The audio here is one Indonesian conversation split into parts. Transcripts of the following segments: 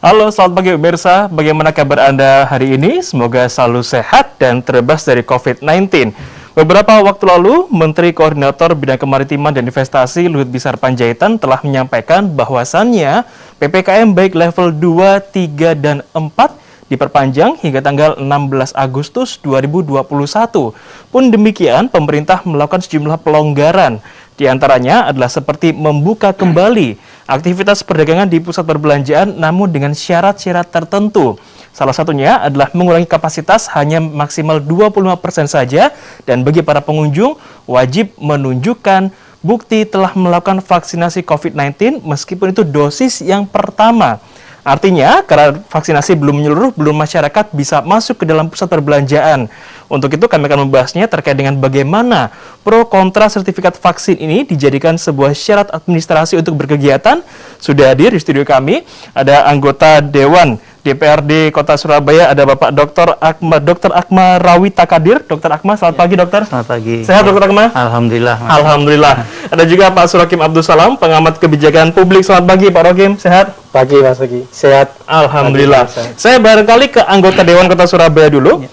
Halo, selamat pagi pemirsa. Bagaimana kabar Anda hari ini? Semoga selalu sehat dan terbebas dari COVID-19. Beberapa waktu lalu, Menteri Koordinator Bidang Kemaritiman dan Investasi Luhut Binsar Panjaitan telah menyampaikan bahwasannya PPKM baik level 2, 3, dan 4 diperpanjang hingga tanggal 16 Agustus 2021. Pun demikian, pemerintah melakukan sejumlah pelonggaran. Di antaranya adalah seperti membuka kembali aktivitas perdagangan di pusat perbelanjaan namun dengan syarat-syarat tertentu. Salah satunya adalah mengurangi kapasitas hanya maksimal 25% saja dan bagi para pengunjung wajib menunjukkan bukti telah melakukan vaksinasi COVID-19 meskipun itu dosis yang pertama. Artinya, karena vaksinasi belum menyeluruh, belum masyarakat bisa masuk ke dalam pusat perbelanjaan. Untuk itu, kami akan membahasnya terkait dengan bagaimana pro kontra sertifikat vaksin ini dijadikan sebuah syarat administrasi untuk berkegiatan. Sudah hadir di studio kami, ada anggota Dewan DPRD Kota Surabaya, ada Bapak Dr. Akma Rawita Kadir. Dr. Akma, selamat pagi, Dokter. Selamat pagi. Sehat, Dr. Akma? Alhamdulillah. Alhamdulillah. Ada juga Pak Surakim Abdul Salam, pengamat kebijakan publik. Selamat pagi, Pak Rokim. Sehat? Pagi, Mas Agi. Sehat. Alhamdulillah. Saya barangkali ke anggota Dewan Kota Surabaya dulu.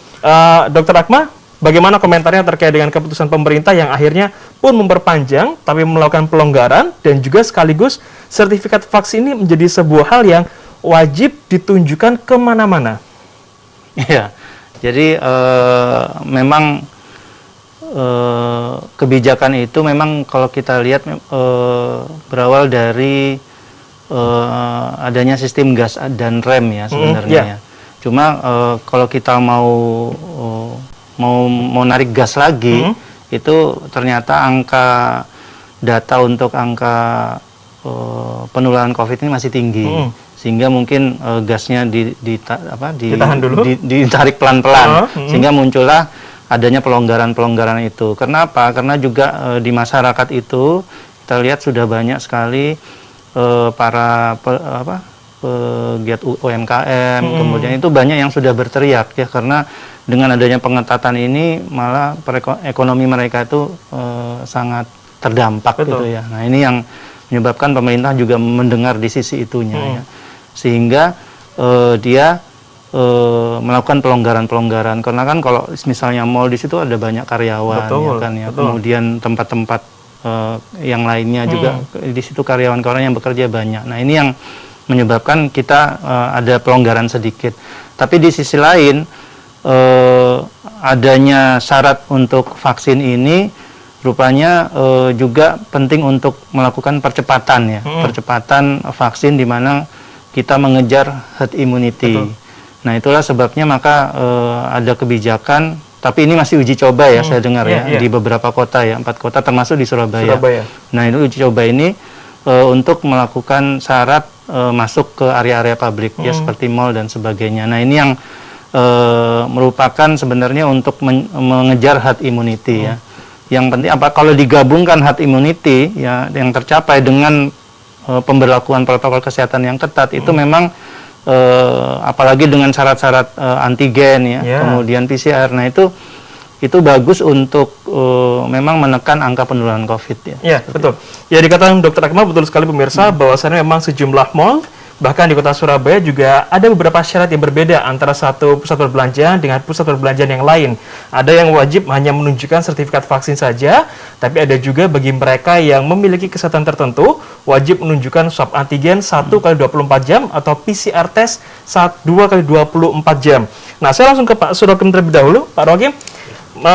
Dr. Akma, bagaimana komentarnya terkait dengan keputusan pemerintah yang akhirnya pun memperpanjang, tapi melakukan pelonggaran, dan juga sekaligus sertifikat vaksin ini menjadi sebuah hal yang wajib ditunjukkan kemana-mana? Iya, jadi memang kebijakan itu memang kalau kita lihat berawal dari adanya sistem gas dan rem ya sebenarnya. Ya. Cuma kalau kita mau narik gas lagi, itu ternyata angka data untuk angka penularan COVID ini masih tinggi. Sehingga mungkin gasnya ditahan dulu, ditarik pelan-pelan, sehingga muncullah adanya pelonggaran-pelonggaran itu. Kenapa? Karena juga di masyarakat itu kita lihat sudah banyak sekali para pegiat UMKM, kemudian itu banyak yang sudah berteriak ya, karena dengan adanya pengetatan ini malah ekonomi mereka itu sangat terdampak. Betul. Gitu ya. Nah ini yang menyebabkan pemerintah juga mendengar di sisi itunya ya. Sehingga dia melakukan pelonggaran-pelonggaran, karena kan kalau misalnya mall di situ ada banyak karyawan. Betul, ya kan ya. Kemudian tempat-tempat yang lainnya juga di situ karyawan-karyawan yang bekerja banyak. Nah ini yang menyebabkan kita ada pelonggaran sedikit. Tapi di sisi lain adanya syarat untuk vaksin ini rupanya juga penting untuk melakukan percepatan ya, percepatan vaksin di mana kita mengejar herd immunity. Betul. Nah itulah sebabnya maka ada kebijakan, tapi ini masih uji coba ya, saya dengar di beberapa kota ya, 4 kota termasuk di Surabaya. Nah itu uji coba ini untuk melakukan syarat masuk ke area-area publik ya seperti mall dan sebagainya. Nah ini yang merupakan sebenarnya untuk mengejar herd immunity ya. Yang penting apa kalau digabungkan herd immunity ya yang tercapai dengan pemberlakuan protokol kesehatan yang ketat itu memang apalagi dengan syarat-syarat antigen ya, kemudian PCR. Nah itu bagus untuk memang menekan angka penularan COVID ya. Iya, betul. Ya dikatakan Dr. Akmal betul sekali pemirsa bahwasannya memang sejumlah mall bahkan di Kota Surabaya juga ada beberapa syarat yang berbeda antara satu pusat perbelanjaan dengan pusat perbelanjaan yang lain. Ada yang wajib hanya menunjukkan sertifikat vaksin saja, tapi ada juga bagi mereka yang memiliki kesehatan tertentu, wajib menunjukkan swab antigen 1x24 jam atau PCR test 2x24 jam. Nah, saya langsung ke Pak Surakim terlebih dahulu. Pak Rokim,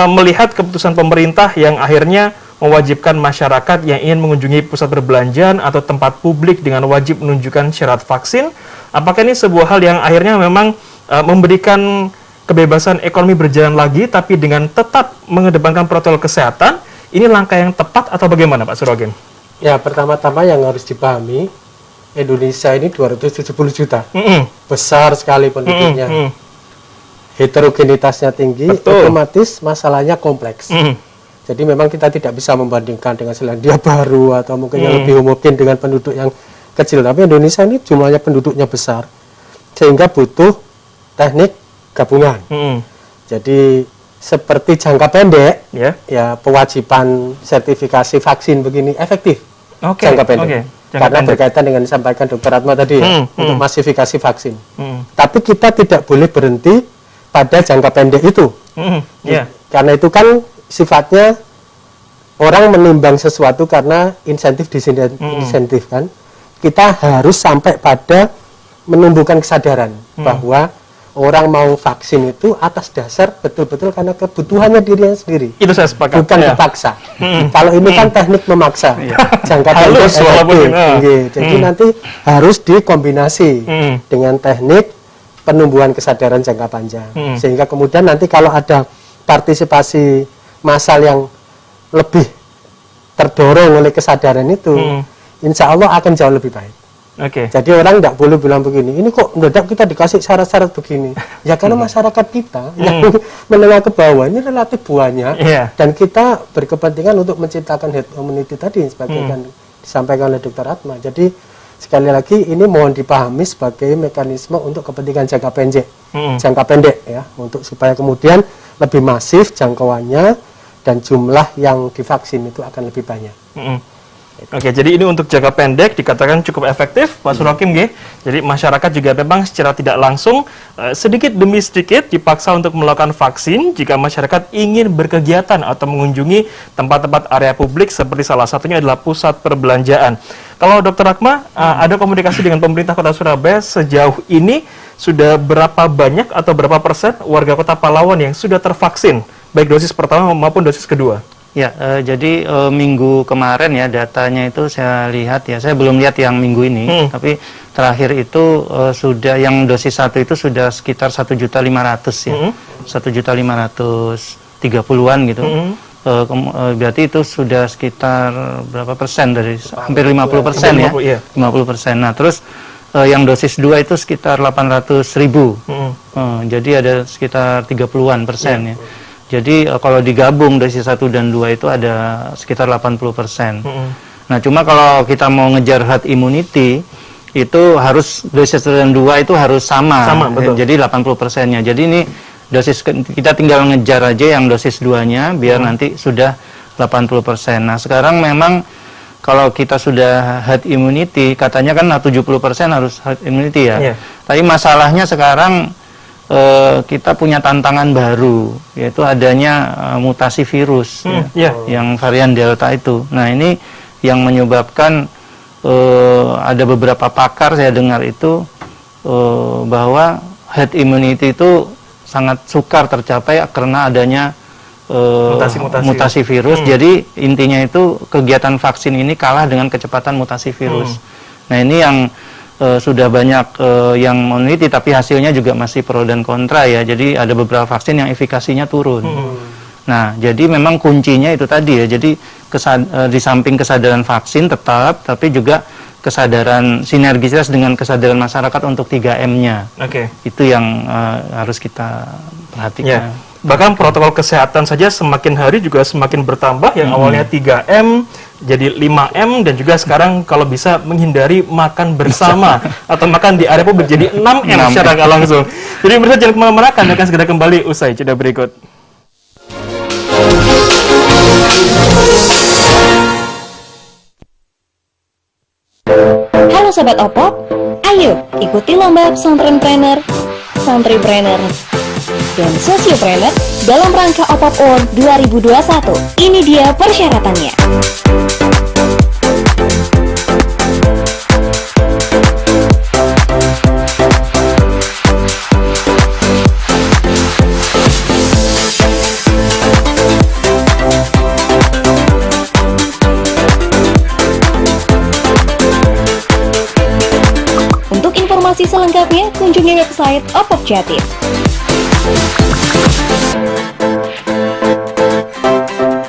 melihat keputusan pemerintah yang akhirnya mewajibkan masyarakat yang ingin mengunjungi pusat perbelanjaan atau tempat publik dengan wajib menunjukkan syarat vaksin, apakah ini sebuah hal yang akhirnya memang memberikan kebebasan ekonomi berjalan lagi, tapi dengan tetap mengedepankan protokol kesehatan? Ini langkah yang tepat atau bagaimana, Pak Surakim? Ya, pertama-tama yang harus dipahami, Indonesia ini 270 juta. Besar sekali penduduknya. Heterogenitasnya tinggi, otomatis masalahnya kompleks. Jadi memang kita tidak bisa membandingkan dengan Selandia Baru atau mungkin yang lebih homogen dengan penduduk yang kecil. Tapi Indonesia ini jumlahnya penduduknya besar, sehingga butuh teknik gabungan. Jadi seperti jangka pendek, ya pewajiban sertifikasi vaksin begini efektif. Jangka pendek. karena berkaitan dengan disampaikan Dr. Atma tadi ya, untuk masifikasi vaksin. Tapi kita tidak boleh berhenti pada jangka pendek itu. Karena itu kan sifatnya orang menimbang sesuatu karena insentif disinsentif kan. Kita harus sampai pada menumbuhkan kesadaran bahwa orang mau vaksin itu atas dasar betul-betul karena kebutuhannya dirinya sendiri. Itu saya sepakat. Bukan dipaksa. Kalau ini kan teknik memaksa. Jangka pendek efektif. Jadi nanti harus dikombinasi dengan teknik penumbuhan kesadaran jangka panjang. Sehingga kemudian nanti kalau ada partisipasi massal yang lebih terdorong oleh kesadaran itu, insya Allah akan jauh lebih baik. Jadi orang tidak boleh bilang begini, ini kok mendadak kita dikasih syarat-syarat begini. Ya karena masyarakat kita yang menengah ke bawah ini relatif banyak, dan kita berkepentingan untuk menciptakan herd immunity tadi sebagai yang disampaikan oleh Dr. Atma. Jadi sekali lagi ini mohon dipahami sebagai mekanisme untuk kepentingan jangka pendek ya, untuk supaya kemudian lebih masif jangkauannya dan jumlah yang divaksin itu akan lebih banyak. Jadi ini untuk jangka pendek dikatakan cukup efektif, Pak Surakim, Jadi masyarakat juga memang secara tidak langsung sedikit demi sedikit dipaksa untuk melakukan vaksin jika masyarakat ingin berkegiatan atau mengunjungi tempat-tempat area publik seperti salah satunya adalah pusat perbelanjaan. Kalau Dr. Atma, ada komunikasi dengan pemerintah Kota Surabaya sejauh ini sudah berapa banyak atau berapa persen warga Kota Pahlawan yang sudah tervaksin, baik dosis pertama maupun dosis kedua? Ya, jadi minggu kemarin ya datanya itu saya lihat ya, saya belum lihat yang minggu ini, tapi terakhir itu sudah yang dosis 1 itu sudah sekitar 1.500.000 ya, 1.530.000-an gitu. Berarti itu sudah sekitar berapa persen dari hampir 50% ya, 50%. Nah, terus yang dosis 2 itu sekitar 800.000, jadi ada sekitar 30-an persen ya. Jadi kalau digabung dosis 1 dan 2 itu ada sekitar 80%. Nah, cuma kalau kita mau ngejar herd immunity itu harus dosis 1 dan 2 itu harus sama betul. Jadi 80%-nya. Jadi ini dosis kita tinggal ngejar aja yang dosis 2-nya biar nanti sudah 80%. Nah, sekarang memang kalau kita sudah herd immunity, katanya kan 70% harus herd immunity ya. Tapi masalahnya sekarang kita punya tantangan baru, yaitu adanya mutasi virus yang varian Delta itu. Nah, ini yang menyebabkan ada beberapa pakar saya dengar itu bahwa herd immunity itu sangat sukar tercapai karena adanya mutasi virus. Jadi intinya itu kegiatan vaksin ini kalah dengan kecepatan mutasi virus. Nah, ini yang sudah banyak yang meneliti, tapi hasilnya juga masih pro dan kontra ya. Jadi ada beberapa vaksin yang efikasinya turun. Nah, jadi memang kuncinya itu tadi ya. Jadi di samping kesadaran vaksin tetap, tapi juga kesadaran sinergisitas dengan kesadaran masyarakat untuk 3M-nya. Itu yang harus kita perhatikan. Bahkan protokol kesehatan saja semakin hari juga semakin bertambah, yang awalnya 3M jadi 5M, dan juga sekarang kalau bisa menghindari makan bersama atau makan di area publik jadi 6M secara nggak langsung. Jadi pemirsa jangan kemana-mana, kami akan segera kembali usai jeda berikut. Halo Sobat Opop, ayo ikuti lomba Pesantrenpreneur, Santripreneur, dan Sosiopreneur dalam rangka Opop Award 2021. Ini dia persyaratannya. Untuk informasi selengkapnya, kunjungi website Opop Jatim.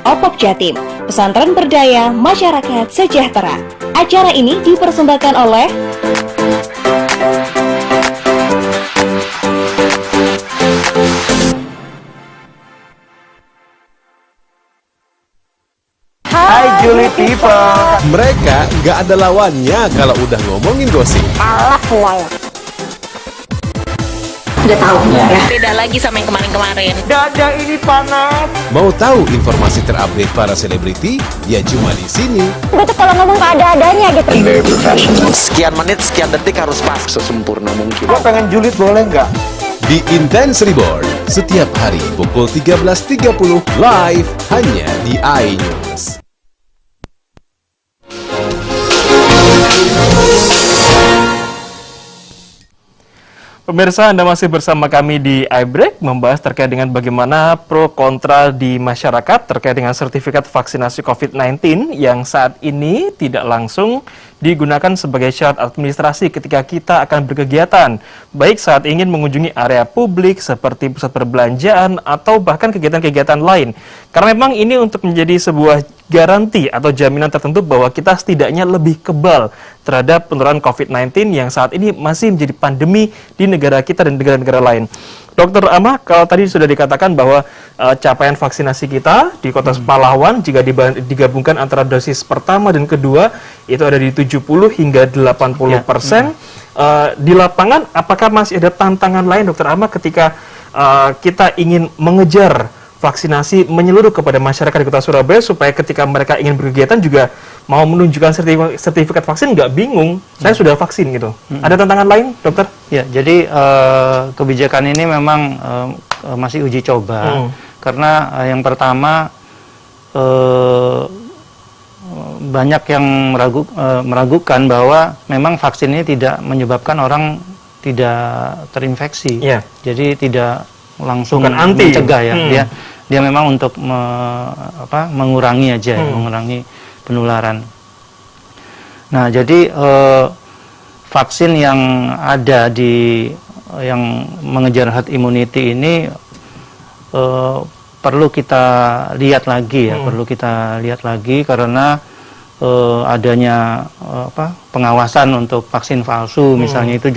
Opop Jatim, pesantren berdaya, masyarakat sejahtera. Acara ini dipersembahkan oleh Hai Julie People. Mereka nggak ada lawannya kalau udah ngomongin gosip. Allah semuanya. udah tahu ya. Beda lagi sama yang kemarin-kemarin. Dada ini panas. Mau tahu informasi terupdate para selebriti? Ya cuma di sini. Gue tuh kalau ngomong gak ada-adanya gitu. Sekian menit, sekian detik harus pas sesempurna mungkin. Gue pengen julid boleh nggak? Di Intense Reborn, setiap hari pukul 13.30 live hanya di iNews. Pemirsa, Anda masih bersama kami di iBreak, membahas terkait dengan bagaimana pro kontra di masyarakat terkait dengan sertifikat vaksinasi COVID-19 yang saat ini tidak langsung digunakan sebagai syarat administrasi ketika kita akan berkegiatan, baik saat ingin mengunjungi area publik seperti pusat perbelanjaan atau bahkan kegiatan-kegiatan lain. Karena memang ini untuk menjadi sebuah garansi atau jaminan tertentu bahwa kita setidaknya lebih kebal terhadap penularan COVID-19 yang saat ini masih menjadi pandemi di negara kita dan negara-negara lain. Dr. Amah, kalau tadi sudah dikatakan bahwa capaian vaksinasi kita di Kota Pahlawan jika digabungkan antara dosis pertama dan kedua itu ada di 70 hingga 80%. Di lapangan, apakah masih ada tantangan lain, Dr. Amah, ketika kita ingin mengejar vaksinasi menyeluruh kepada masyarakat di Kota Surabaya supaya ketika mereka ingin berkegiatan juga mau menunjukkan sertifikat vaksin nggak bingung, saya sudah vaksin gitu. Ada tantangan lain, dokter? Ya, jadi kebijakan ini memang masih uji coba karena yang pertama banyak yang meragukan bahwa memang vaksin ini tidak menyebabkan orang tidak terinfeksi. Jadi tidak langsung mencegah ya. Dia memang untuk mengurangi aja, mengurangi penularan. Nah, jadi vaksin yang ada yang mengejar herd immunity ini perlu kita lihat lagi ya, perlu kita lihat lagi karena adanya pengawasan untuk vaksin palsu misalnya itu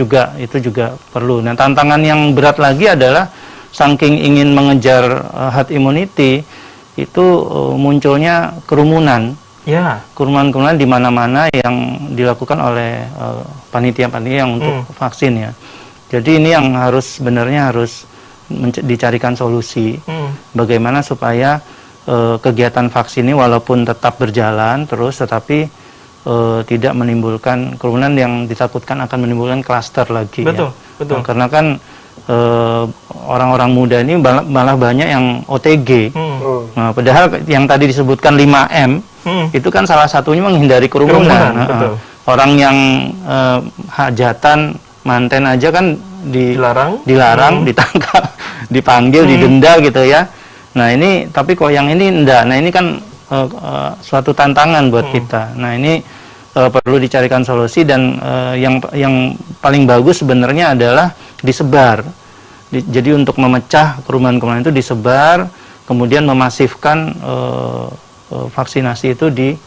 juga perlu. Nah, tantangan yang berat lagi adalah saking ingin mengejar herd immunity itu munculnya kerumunan. Kerumunan di mana-mana yang dilakukan oleh panitia-panitia yang untuk vaksin ya. Jadi ini yang sebenarnya harus dicarikan solusi. Bagaimana supaya kegiatan vaksin ini walaupun tetap berjalan terus tetapi tidak menimbulkan kerumunan yang ditakutkan akan menimbulkan klaster lagi. Betul. Nah, karena kan orang-orang muda ini malah banyak yang OTG. Nah, padahal yang tadi disebutkan 5M itu kan salah satunya menghindari kerumunan. Orang yang hajatan, manten aja kan dilarang, ditangkap, dipanggil, didenda gitu ya. Nah ini, tapi kok yang ini enggak. Nah ini kan suatu tantangan buat kita. Nah ini perlu dicarikan solusi dan yang paling bagus sebenarnya adalah disebar. Jadi untuk memecah kerumunan-kerumunan itu disebar, kemudian memasifkan vaksinasi itu di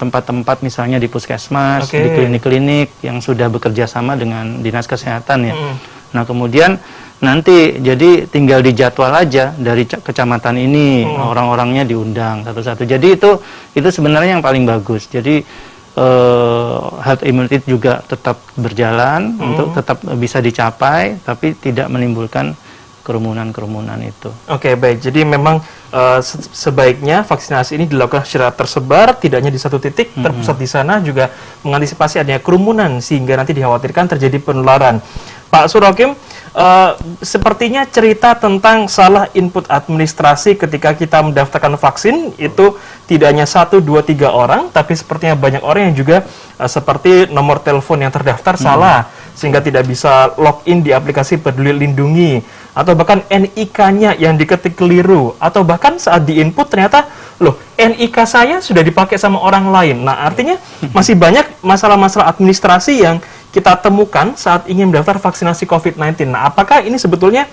tempat-tempat misalnya di puskesmas, di klinik-klinik yang sudah bekerja sama dengan dinas kesehatan ya. Nah kemudian nanti jadi tinggal dijadwal aja dari kecamatan ini orang-orangnya diundang satu-satu. Jadi itu sebenarnya yang paling bagus. Jadi herd immunity juga tetap berjalan untuk tetap bisa dicapai tapi tidak menimbulkan kerumunan-kerumunan itu. Oke, baik. Jadi memang sebaiknya vaksinasi ini dilakukan secara tersebar, tidak hanya di satu titik, terpusat di sana, juga mengantisipasi adanya kerumunan sehingga nanti dikhawatirkan terjadi penularan. Pak Surokim, sepertinya cerita tentang salah input administrasi ketika kita mendaftarkan vaksin itu tidak hanya 1, 2, 3 orang, tapi sepertinya banyak orang yang juga seperti nomor telepon yang terdaftar salah, sehingga tidak bisa login di aplikasi Peduli Lindungi, atau bahkan NIK-nya yang diketik keliru, atau bahkan saat di-input ternyata, loh, NIK saya sudah dipakai sama orang lain. Nah, artinya masih banyak masalah-masalah administrasi yang kita temukan saat ingin mendaftar vaksinasi COVID-19. Nah, apakah ini sebetulnya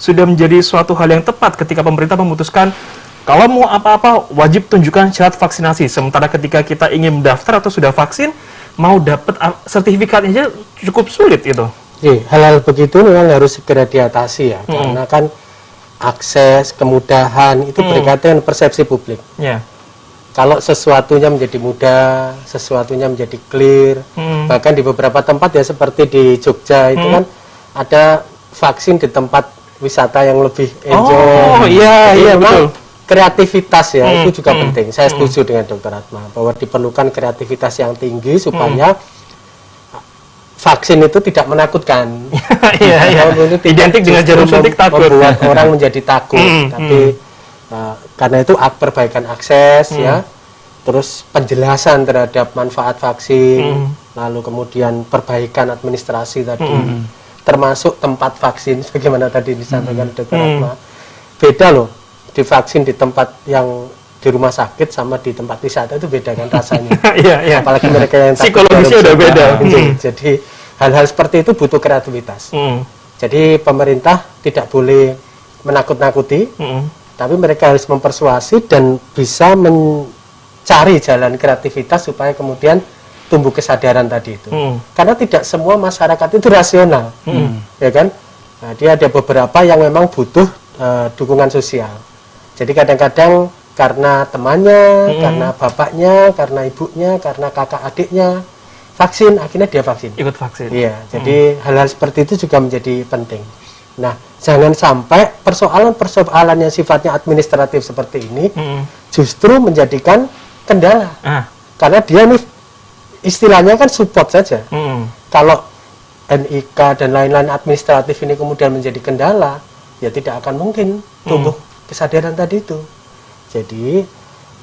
sudah menjadi suatu hal yang tepat ketika pemerintah memutuskan kalau mau apa-apa wajib tunjukkan syarat vaksinasi, sementara ketika kita ingin mendaftar atau sudah vaksin, mau dapat sertifikatnya aja cukup sulit itu. Hal-hal begitu memang harus segera diatasi ya, karena kan akses, kemudahan itu berkaitan dengan persepsi publik. Kalau sesuatunya menjadi mudah, sesuatunya menjadi clear, bahkan di beberapa tempat ya seperti di Jogja itu kan ada vaksin di tempat wisata yang lebih enjoy. Oh iya, iya betul. Kreativitas ya, itu juga penting. Saya setuju dengan Dr. Atma bahwa diperlukan kreativitas yang tinggi supaya vaksin itu tidak menakutkan. Iya, iya. Identik dengan jarum suntik takut. Membuat orang menjadi takut. Tapi karena itu perbaikan akses ya, terus penjelasan terhadap manfaat vaksin, lalu kemudian perbaikan administrasi tadi, termasuk tempat vaksin, bagaimana tadi disampaikan Dr. Atma. Beda loh. Divaksin di tempat yang di rumah sakit sama di tempat wisata itu beda kan rasanya. Iya. Apalagi mereka yang psikologisnya udah beda. Jadi hal-hal seperti itu butuh kreativitas. Jadi pemerintah tidak boleh menakut-nakuti, tapi mereka harus mempersuasi dan bisa mencari jalan kreativitas supaya kemudian tumbuh kesadaran tadi itu. Karena tidak semua masyarakat itu rasional, ya kan? Nah, dia ada beberapa yang memang butuh dukungan sosial. Jadi kadang-kadang karena temannya, karena bapaknya, karena ibunya, karena kakak adiknya vaksin, akhirnya dia vaksin. Ikut vaksin. Iya, jadi hal-hal seperti itu juga menjadi penting. Nah, jangan sampai persoalan-persoalan yang sifatnya administratif seperti ini justru menjadikan kendala. Karena dia nih istilahnya kan support saja. Kalau NIK dan lain-lain administratif ini kemudian menjadi kendala, ya tidak akan mungkin tumbuh kesadaran tadi itu. Jadi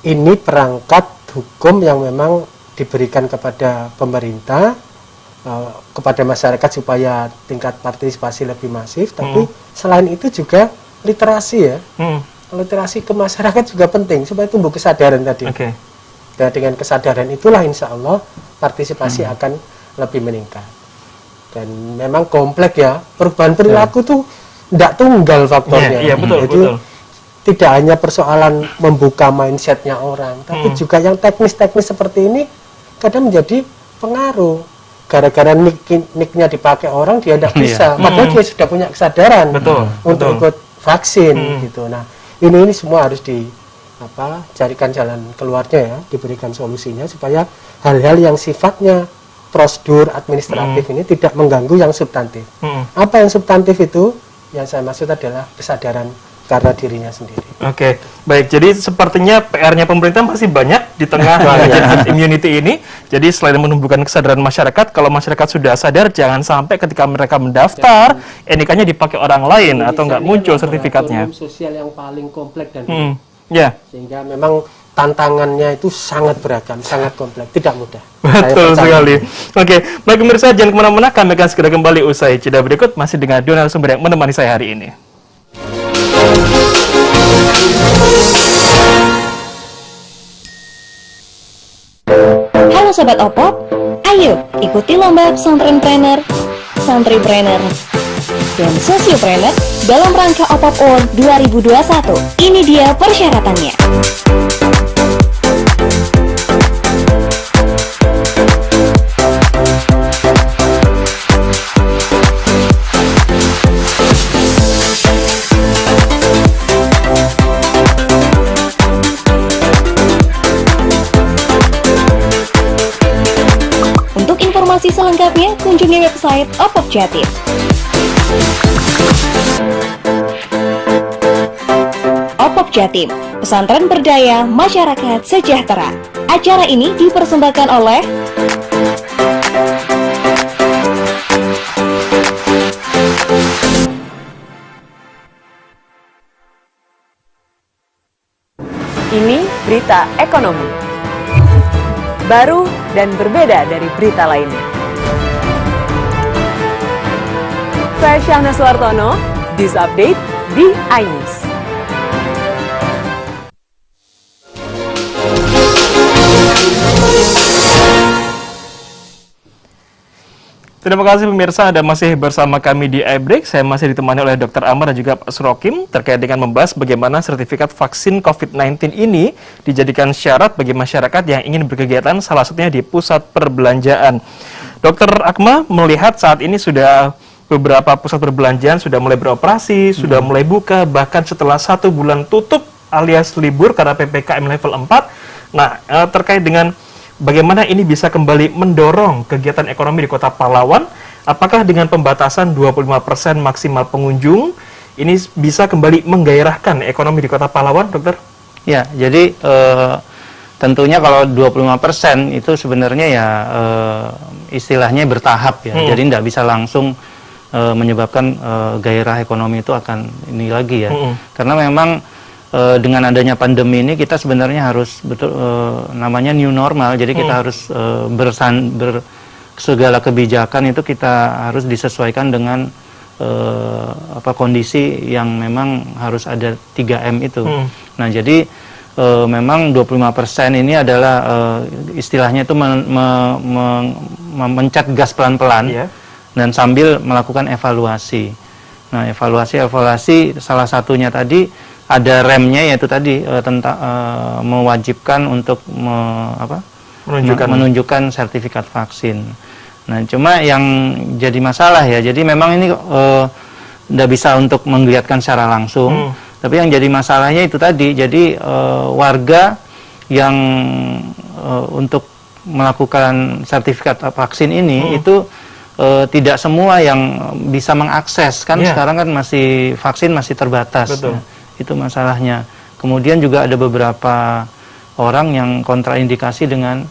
ini perangkat hukum yang memang diberikan kepada pemerintah, kepada masyarakat supaya tingkat partisipasi lebih masif. Tapi selain itu juga literasi ya, literasi ke masyarakat juga penting supaya tumbuh kesadaran tadi. Dan dengan kesadaran itulah insya Allah partisipasi akan lebih meningkat. Dan memang kompleks ya, perubahan perilaku tuh tidak tunggal faktornya. Iya, betul, itu tidak hanya persoalan membuka mindsetnya orang, tapi juga yang teknis-teknis seperti ini kadang menjadi pengaruh. Gara-gara nicknya dipakai orang, dia tidak bisa. Padahal dia sudah punya kesadaran untuk ikut vaksin gitu. Nah, ini semua harus carikan jalan keluarnya ya, diberikan solusinya supaya hal-hal yang sifatnya prosedur administratif ini tidak mengganggu yang substantif. Apa yang substantif itu? Yang saya maksud adalah kesadaran karena dirinya sendiri. Oke, baik. Jadi sepertinya PR-nya pemerintah masih banyak di tengah herd immunity ini. Jadi selain menumbuhkan kesadaran masyarakat, kalau masyarakat sudah sadar, jangan sampai ketika mereka mendaftar, NIK-nya dipakai orang lain atau nggak muncul sertifikatnya. Sosial yang paling kompleks dan sehingga memang tantangannya itu sangat beragam, sangat kompleks, tidak mudah. Betul sekali. Oke, baik pemirsa, jangan kemana-mana, kami akan segera kembali usai jeda berikut masih dengan dua narasumber yang menemani saya hari ini. Halo Sobat Opop, ayo ikuti lomba Pesantrenpreneur, Santripreneur, dan Sosiopreneur dalam rangka Opop Award 2021. Ini dia persyaratannya. Informasi selengkapnya kunjungi website Opop Jatim. Opop Jatim, pesantren berdaya, masyarakat sejahtera. Acara ini dipersembahkan oleh Ini berita ekonomi. Baru dan berbeda dari berita lainnya. Saya Syahna Suartono, News Update di iNews. Terima kasih pemirsa, Anda masih bersama kami di iBreak. Saya masih ditemani oleh Dr. Amar dan juga Pak Surokim terkait dengan membahas bagaimana sertifikat vaksin COVID-19 ini dijadikan syarat bagi masyarakat yang ingin berkegiatan, salah satunya di pusat perbelanjaan. Dr. Akma melihat saat ini sudah beberapa pusat perbelanjaan sudah mulai beroperasi, sudah mulai buka, bahkan setelah 1 bulan tutup alias libur karena PPKM level 4. Nah, terkait dengan bagaimana ini bisa kembali mendorong kegiatan ekonomi di Kota Pahlawan, Apakah dengan pembatasan 25% maksimal pengunjung, ini bisa kembali menggairahkan ekonomi di Kota Pahlawan, Dokter? Ya, jadi tentunya kalau 25% itu sebenarnya ya istilahnya bertahap ya. Jadi tidak bisa langsung menyebabkan gairah ekonomi itu akan ini lagi ya. Karena memang dengan adanya pandemi ini kita sebenarnya harus betul namanya new normal. Jadi kita harus segala kebijakan itu kita harus disesuaikan dengan kondisi yang memang harus ada 3M itu. Nah, jadi memang 25% ini adalah istilahnya itu memencet gas pelan-pelan dan sambil melakukan evaluasi. Nah, evaluasi salah satunya tadi ada remnya, yaitu tadi tentang mewajibkan untuk menunjukkan sertifikat vaksin. Nah, cuma yang jadi masalah ya, jadi memang ini tidak bisa untuk menggeliatkan secara langsung. Tapi yang jadi masalahnya itu tadi, jadi warga yang untuk melakukan sertifikat vaksin ini itu tidak semua yang bisa mengakses kan. Sekarang kan vaksin masih terbatas. Ya, itu masalahnya. Kemudian juga ada beberapa orang yang kontraindikasi dengan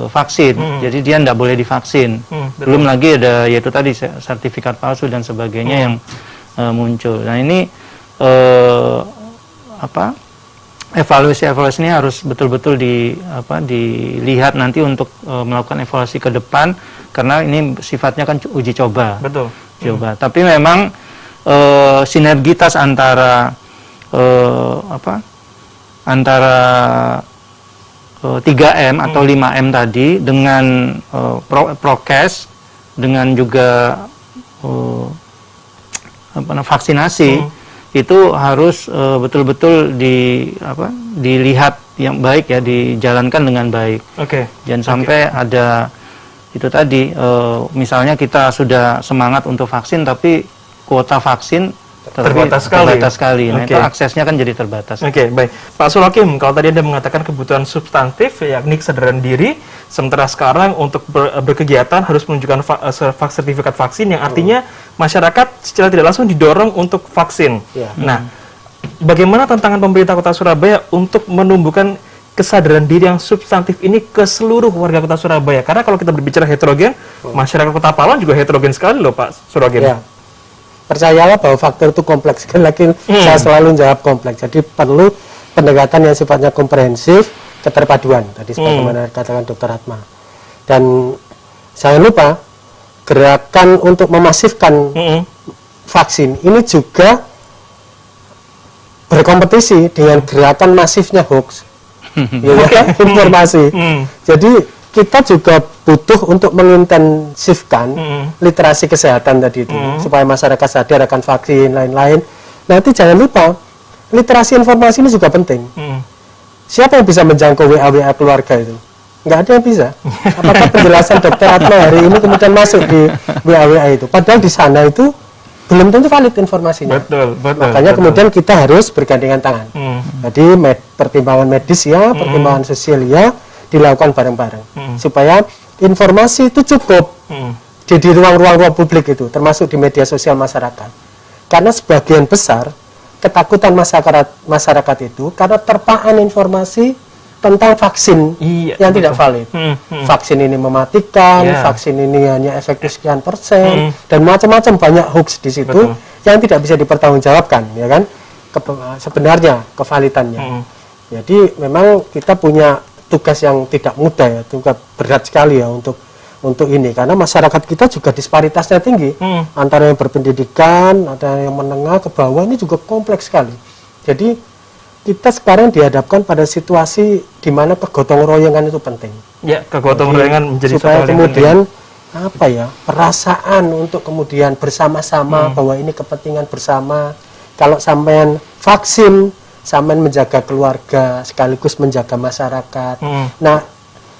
vaksin, jadi dia tidak boleh divaksin. Belum lagi ada yaitu tadi sertifikat palsu dan sebagainya yang muncul. Nah, ini evaluasi ini harus betul-betul dilihat nanti untuk melakukan evaluasi ke depan, karena ini sifatnya kan uji coba. Coba. Tapi memang sinergitas antara 3M atau 5M tadi dengan prokes, dengan juga vaksinasi, itu harus betul-betul dilihat yang baik ya, dijalankan dengan baik. Jangan sampai ada itu tadi, misalnya kita sudah semangat untuk vaksin tapi kuota vaksin terbatas sekali. Nah, itu aksesnya kan jadi terbatas. Baik. Pak Sulakim, kalau tadi Anda mengatakan kebutuhan substantif, yakni kesadaran diri, sementara sekarang untuk berkegiatan harus menunjukkan sertifikat vaksin, yang artinya masyarakat secara tidak langsung didorong untuk vaksin. Nah, bagaimana tantangan pemerintah Kota Surabaya untuk menumbuhkan kesadaran diri yang substantif ini ke seluruh warga Kota Surabaya? Karena kalau kita berbicara heterogen, masyarakat Kota Pahlawan juga heterogen sekali loh, Pak Sulakim. Percayalah bahwa faktor itu kompleks. Sekali lagi saya selalu jawab kompleks. Jadi perlu pendekatan yang sifatnya komprehensif, keterpaduan. Tadi sebagaimana katakan Dr. Atma. Dan jangan lupa gerakan untuk memasifkan vaksin ini juga berkompetisi dengan gerakan masifnya hoax, informasi. Jadi kita juga butuh untuk mengintensifkan literasi kesehatan tadi itu, supaya masyarakat sadar akan vaksin, lain-lain. Nanti jangan lupa, literasi informasi ini juga penting. Siapa yang bisa menjangkau WA keluarga itu? Nggak ada yang bisa. Apakah penjelasan Dr. Atma hari ini kemudian masuk di WA itu? Padahal di sana itu belum tentu valid informasinya. Makanya kemudian kita harus bergandengan tangan. Jadi pertimbangan medis ya, pertimbangan sosial ya, dilakukan bareng-bareng supaya informasi itu cukup di ruang-ruang publik itu, termasuk di media sosial masyarakat. Karena sebagian besar ketakutan masyarakat itu karena terpaan informasi tentang vaksin yang tidak valid. Vaksin ini mematikan, vaksin ini hanya efektif sekian persen, dan macam-macam banyak hoax di situ yang tidak bisa dipertanggungjawabkan, ya kan? Sebenarnya kevalidannya. Jadi memang kita punya tugas yang tidak mudah ya, tugas berat sekali ya untuk ini, karena masyarakat kita juga disparitasnya tinggi antara yang berpendidikan, ada yang menengah ke bawah, ini juga kompleks sekali. Jadi kita sekarang dihadapkan pada situasi di mana kegotong royongan itu penting. Ya, kegotong royongan menjadi supaya kemudian perasaan untuk kemudian bersama-sama bahwa ini kepentingan bersama. Kalau sampean vaksin, sampean menjaga keluarga sekaligus menjaga masyarakat. Nah,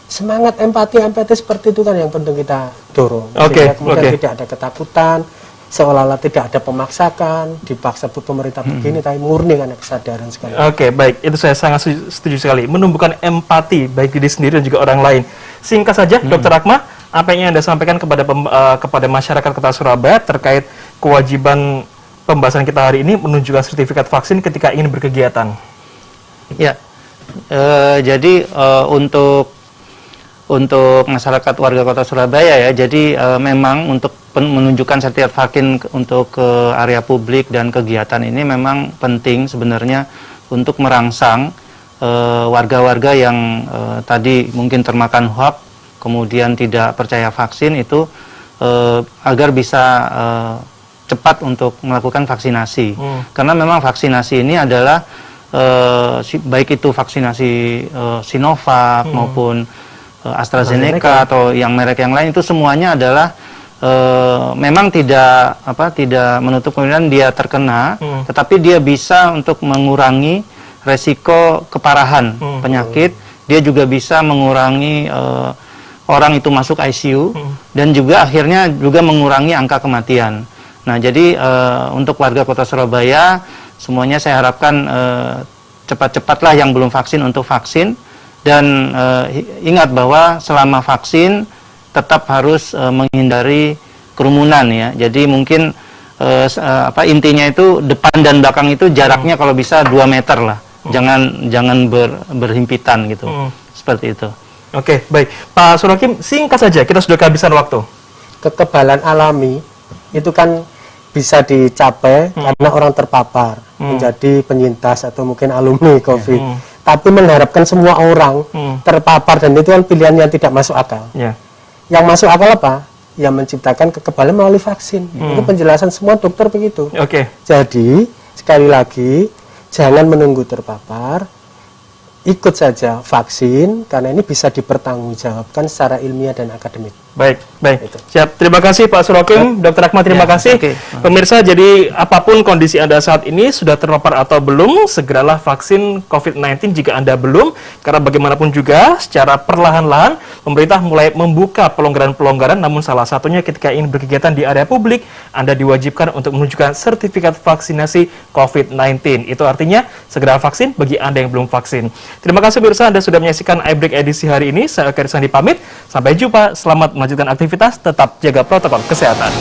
semangat empati seperti itu kan yang penting kita dorong. Kemudian tidak ada ketakutan, seolah-olah tidak ada pemaksakan, dipaksa pemerintah begini, tapi murni karena kesadaran sekali. Baik, itu saya sangat setuju sekali. Menumbuhkan empati baik diri sendiri dan juga orang lain. Singkat saja, Dr. Atma, apa yang Anda sampaikan kepada masyarakat Kota Surabaya terkait kewajiban pembahasan kita hari ini menunjukkan sertifikat vaksin ketika ingin berkegiatan? Ya, jadi untuk masyarakat warga Kota Surabaya ya, jadi memang untuk menunjukkan sertifikat vaksin untuk ke area publik dan kegiatan ini memang penting sebenarnya untuk merangsang warga-warga yang tadi mungkin termakan hoax, kemudian tidak percaya vaksin itu agar bisa cepat untuk melakukan vaksinasi. Karena memang vaksinasi ini adalah baik itu vaksinasi Sinovac maupun AstraZeneca atau yang merek yang lain, itu semuanya adalah memang tidak menutup kemungkinan dia terkena, tetapi dia bisa untuk mengurangi resiko keparahan penyakit. Dia juga bisa mengurangi orang itu masuk ICU dan juga akhirnya juga mengurangi angka kematian. Nah, jadi untuk warga Kota Surabaya semuanya saya harapkan cepat-cepatlah yang belum vaksin untuk vaksin. Dan ingat bahwa selama vaksin tetap harus menghindari kerumunan ya. Jadi mungkin intinya itu depan dan belakang itu jaraknya kalau bisa 2 meter lah. Jangan berhimpitan gitu. Seperti itu. Oke, baik. Pak Surakim, singkat saja, kita sudah kehabisan waktu. Kekebalan alami itu kan bisa dicapai karena orang terpapar menjadi penyintas atau mungkin alumni COVID. Tapi mengharapkan semua orang terpapar, dan itu kan pilihan yang tidak masuk akal. Yang masuk akal apa? Yang menciptakan kekebalan melalui vaksin. Itu penjelasan semua dokter begitu. Jadi sekali lagi jangan menunggu terpapar, ikut saja vaksin karena ini bisa dipertanggungjawabkan secara ilmiah dan akademik. Baik. Siap. Terima kasih Pak Surakim, Dr. Rahmat, terima kasih. Pemirsa, jadi apapun kondisi Anda saat ini, sudah terpapar atau belum, segeralah vaksin COVID-19 jika Anda belum, karena bagaimanapun juga secara perlahan-lahan pemerintah mulai membuka pelonggaran-pelonggaran, namun salah satunya ketika ingin berkegiatan di area publik, Anda diwajibkan untuk menunjukkan sertifikat vaksinasi COVID-19. Itu artinya segera vaksin bagi Anda yang belum vaksin. Terima kasih pemirsa, Anda sudah menyaksikan iBreak edisi hari ini. Saya Karisandi pamit, sampai jumpa, selamat melanjutkan aktivitas, tetap jaga protokol kesehatan.